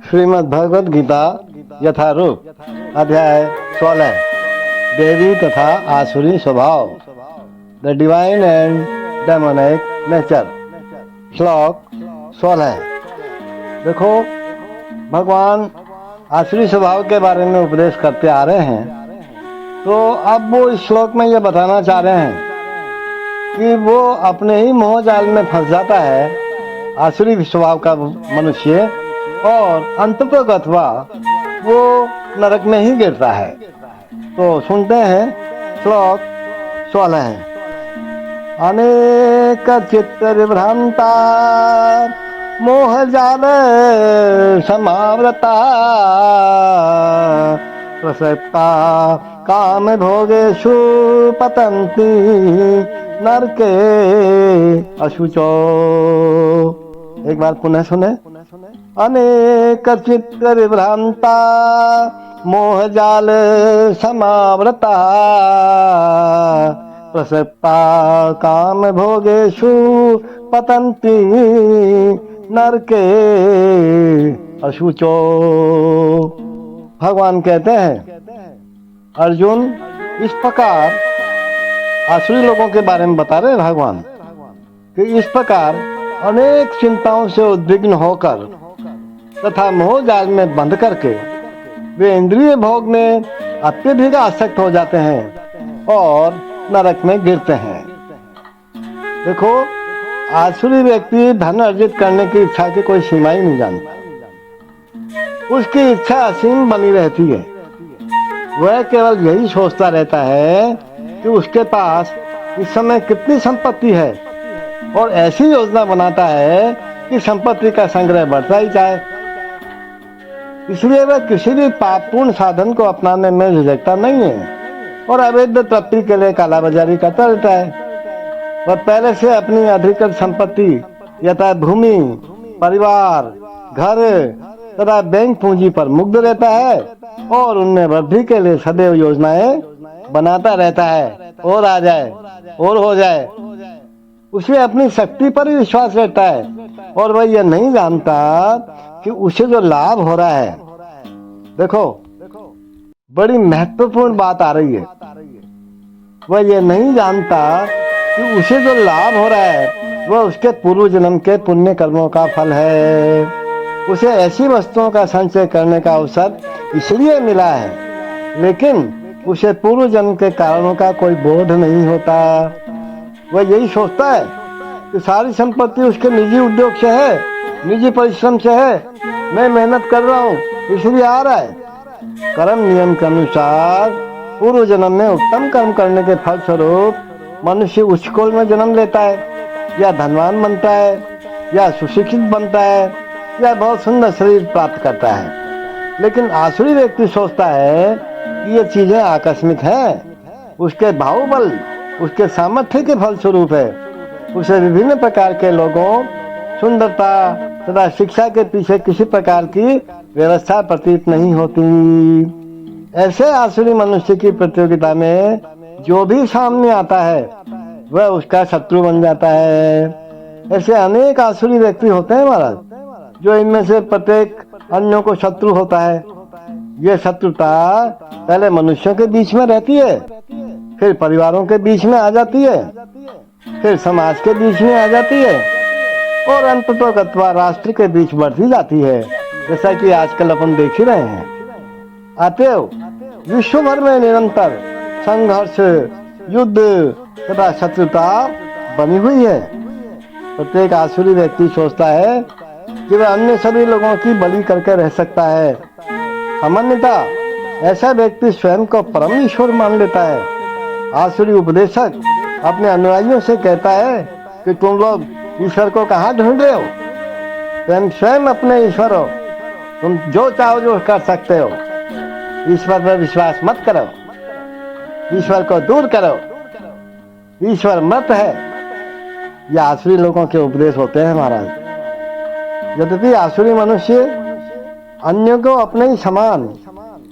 श्रीमद् भगवद गीता यथारूप अध्याय 16 देवी तथा आसुरी स्वभाव the divine and demonic nature. श्लोक 16। देखो, भगवान आसुरी स्वभाव के बारे में उपदेश करते आ रहे हैं। तो अब वो इस श्लोक में ये बताना चाह रहे हैं कि वो अपने ही मोह जाल में फंस जाता है, आसुरी स्वभाव का मनुष्य, और अंततोगत्वा वो नरक में ही गिरता है। तो सुनते हैं, श्लोक 16 है। अनेक चित्त विभ्रांता मोह जाल समावृता प्रसक्ता काम भोगेषु पतन्ति नरके अशुचो। एक बार पुनः सुने। अनेक चित्त विभ्रांता मोह जाल समावृता प्रसक्ता काम भोगेषु पतन्ति नरके अशुचो। भगवान कहते हैं, अर्जुन, इस प्रकार आसुरी लोगों के बारे में बता रहे भगवान कि इस प्रकार अनेक चिंताओं से उद्विग्न होकर तथा मोह जाल में बंद करके वे इंद्रिय भोग में अत्यधिक आसक्त हो जाते हैं और नरक में गिरते हैं। देखो, आसुरी व्यक्ति धन अर्जित करने की इच्छा की कोई सीमा ही नहीं जानता। उसकी इच्छा असीम बनी रहती है। वह केवल यही सोचता रहता है कि उसके पास इस समय कितनी संपत्ति है, और ऐसी योजना बनाता है कि संपत्ति का संग्रह बढ़ता ही जाए। इसलिए वह किसी भी पापपूर्ण साधन को अपनाने में झिझकता नहीं है और अवैध तृप्ति के लिए कालाबाजारी करता रहता है। वह पहले से अपनी अधिकृत संपत्ति यथा भूमि, परिवार, घर तथा बैंक पूंजी पर मुग्ध रहता है और उनमें वृद्धि के लिए सदैव योजनाएं बनाता रहता है। और आ जाए और हो जाए। उसे अपनी शक्ति पर ही विश्वास रहता है और वह यह नहीं जानता कि उसे जो लाभ हो रहा है। देखो, बड़ी महत्वपूर्ण बात आ रही है। वह यह नहीं जानता कि उसे जो लाभ हो रहा है वह उसके पूर्व जन्म के पुण्य कर्मों का फल है। उसे ऐसी वस्तुओं का संचय करने का अवसर इसलिए मिला है, लेकिन उसे पूर्व जन्म के कारणों का कोई बोध नहीं होता। वह यही सोचता है कि सारी संपत्ति उसके निजी उद्योग से है, निजी परिश्रम से है। मैं मेहनत कर रहा हूँ इसलिए आ रहा है। कर्म नियम के अनुसार पूर्व जन्म में उत्तम कर्म करने के फलस्वरूप मनुष्य उच्च कुल में जन्म लेता है, या धनवान बनता है, या सुशिक्षित बनता है, या बहुत सुंदर शरीर प्राप्त करता है। लेकिन आसुरी व्यक्ति सोचता है कि ये चीजें आकस्मिक हैं, उसके बाहुबल, उसके सामर्थ्य के फलस्वरूप है। उसे विभिन्न प्रकार के लोगों, सुंदरता तथा शिक्षा के पीछे किसी प्रकार की व्यवस्था प्रतीत नहीं होती। ऐसे आसुरी मनुष्य की प्रतियोगिता में जो भी सामने आता है वह उसका शत्रु बन जाता है। ऐसे अनेक आसुरी व्यक्ति होते हैं महाराज, जो इनमें से प्रत्येक अन्यों को शत्रु होता है। यह शत्रुता पहले मनुष्यों के बीच में रहती है, फिर परिवारों के बीच में आ जाती है, फिर समाज के बीच में आ जाती है, और अंततोगत्वा राष्ट्र के बीच बढ़ती जाती है, जैसा कि आजकल अपन देख ही रहे हैं। अतएव विश्व भर में निरंतर संघर्ष, युद्ध तथा शत्रुता बनी हुई है। प्रत्येक आसुरी व्यक्ति सोचता है कि वह अन्य सभी लोगों की बलि करके रह सकता है। सामान्यतः ऐसा व्यक्ति स्वयं को परम ईश्वर मान लेता है। आसुरी उपदेशक अपने अनुयायियों से कहता है कि तुम लोग ईश्वर को कहाँ ढूंढ रहे हो? तुम स्वयं अपने ईश्वर हो। तुम जो चाहो जो कर सकते हो। ईश्वर पर विश्वास मत करो, ईश्वर को दूर करो, ईश्वर मत है। ये आसुरी लोगों के उपदेश होते हैं महाराज। यद्यपि आसुरी मनुष्य अन्यों को अपने ही समान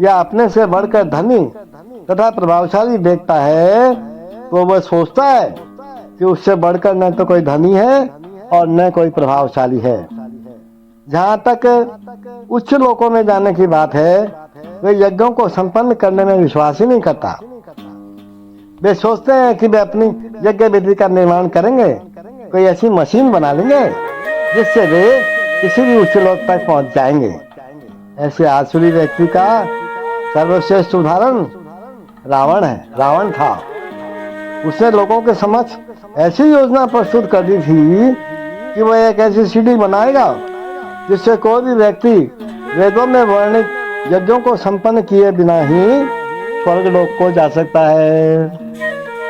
या अपने से बढ़कर धनी तथा प्रभावशाली देखता है, तो वह सोचता है कि उससे बढ़कर न तो कोई धनी है और न कोई प्रभावशाली है। जहाँ तक उच्च लोकों में जाने की बात है, वे यज्ञों को संपन्न करने में विश्वास ही नहीं करता। वे सोचते हैं कि वे अपनी यज्ञ विधि का निर्माण करेंगे, कोई ऐसी मशीन बना लेंगे जिससे वे किसी भी उच्च लोक तक पहुंच जाएंगे। ऐसे आसुरी व्यक्ति का सर्वश्रेष्ठ उदाहरण रावण था। उसने लोगों के समक्ष ऐसी योजना प्रस्तुत कर दी थी कि वह एक ऐसी सीढ़ी बनाएगा जिससे कोई भी व्यक्ति वेदों में वर्णित यज्ञों को संपन्न किए बिना ही स्वर्ग लोक को जा सकता है।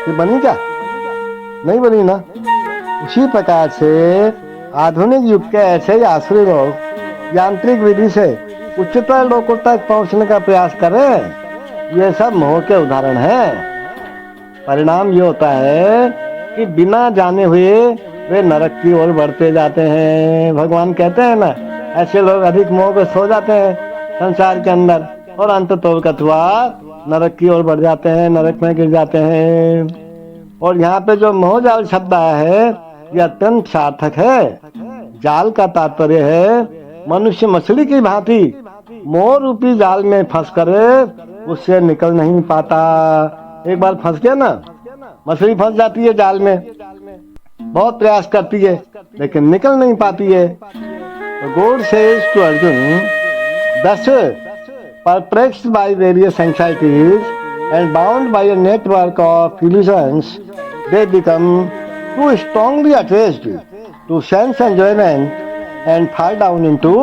ये बनी क्या? नहीं बनी ना। उसी प्रकार से आधुनिक युग के ऐसे ही आसुरी लोग यांत्रिक विधि से उच्चतर लोकों तक पहुंचने का प्रयास कर रहे हैं। ये सब मोह के उदाहरण हैं। परिणाम ये होता है कि बिना जाने हुए वे नरक की ओर बढ़ते जाते हैं। भगवान कहते हैं ना, ऐसे लोग अधिक मोह में सो जाते हैं संसार के अंदर और अंततोगत्वा नरक की ओर बढ़ जाते हैं, नरक में गिर जाते हैं। और यहाँ पे जो मोहजाल शब्द आया है ये अत्यंत सार्थक है। जाल का तात्पर्य है मनुष्य मछली की भांति मोह रूपी जाल में फंस कर उससे निकल नहीं पाता। एक बार फंस गया ना, मछली फंस जाती है जाल में, बहुत प्रयास करती है लेकिन निकल नहीं पाती है। God says to Arjun, thus perplexed by various anxieties and bound by a network of illusions, they become too strongly attached to sense enjoyment and fall down into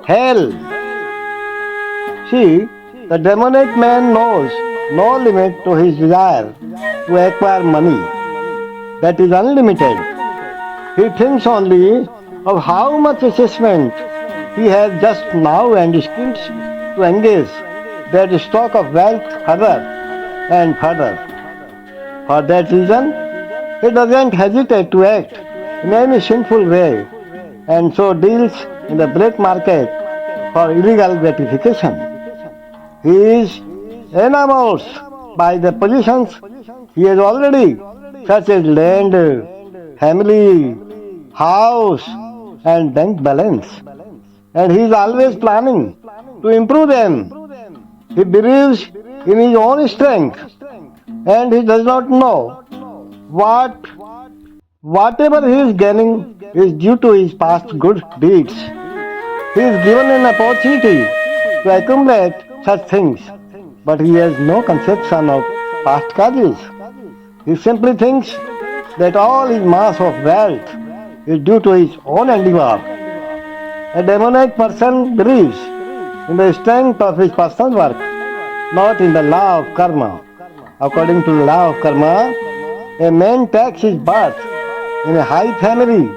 hell. See, the demonic man knows no limit to his desire to acquire money that is unlimited. He thinks only of how much assessment he has just now and schemes to engage that stock of wealth further and further. For that reason, he doesn't hesitate to act in any sinful way and so deals in the black market for illegal gratification. He is enamored by the possessions he has already, such as land, family, house and bank balance, and he is always planning to improve them. He believes in his own strength and he does not know whatever he is gaining is due to his past good deeds. He is given an opportunity to accumulate such things, but he has no conception of past causes. He simply thinks that all his mass of wealth is due to his own handiwork. A demonic person believes in the strength of his personal work, not in the law of karma. According to the law of karma, a man takes his birth in a high family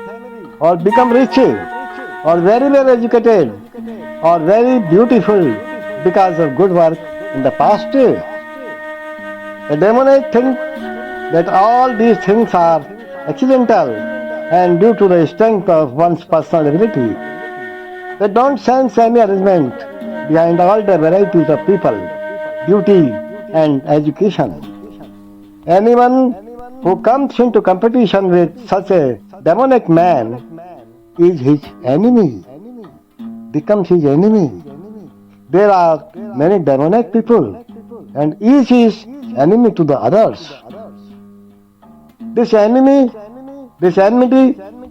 or become rich or very well educated or very beautiful because of good work in the past. The demonic thinks that all these things are accidental and due to the strength of one's personal ability. They don't sense any arrangement behind all the varieties of people, beauty and education. Anyone who comes into competition with such a demonic man is his enemy, becomes his enemy. There are many demonic people and each is enemy to the others. This enmity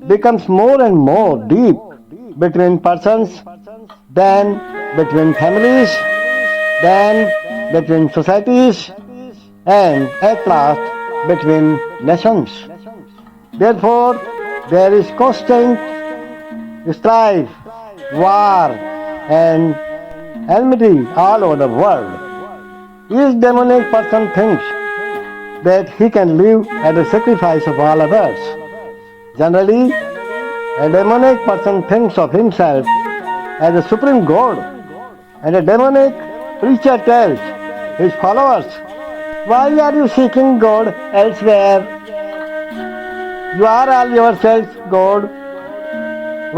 becomes more and more deep between persons, then between families, then between societies, and at last between nations. Therefore, there is constant strife, war, and enmity all over the world. Each demonic person thinks that he can live at the sacrifice of all others. Generally, a demonic person thinks of himself as a supreme god, and a demonic preacher tells his followers, "Why are you seeking God elsewhere? You are all yourselves God.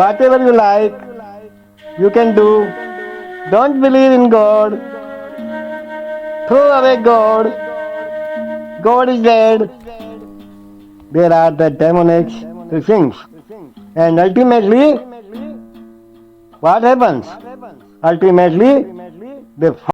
Whatever you like, you can do. Don't believe in God. Throw away God. God is dead." There are the demonic things. And ultimately, what happens? Ultimately, they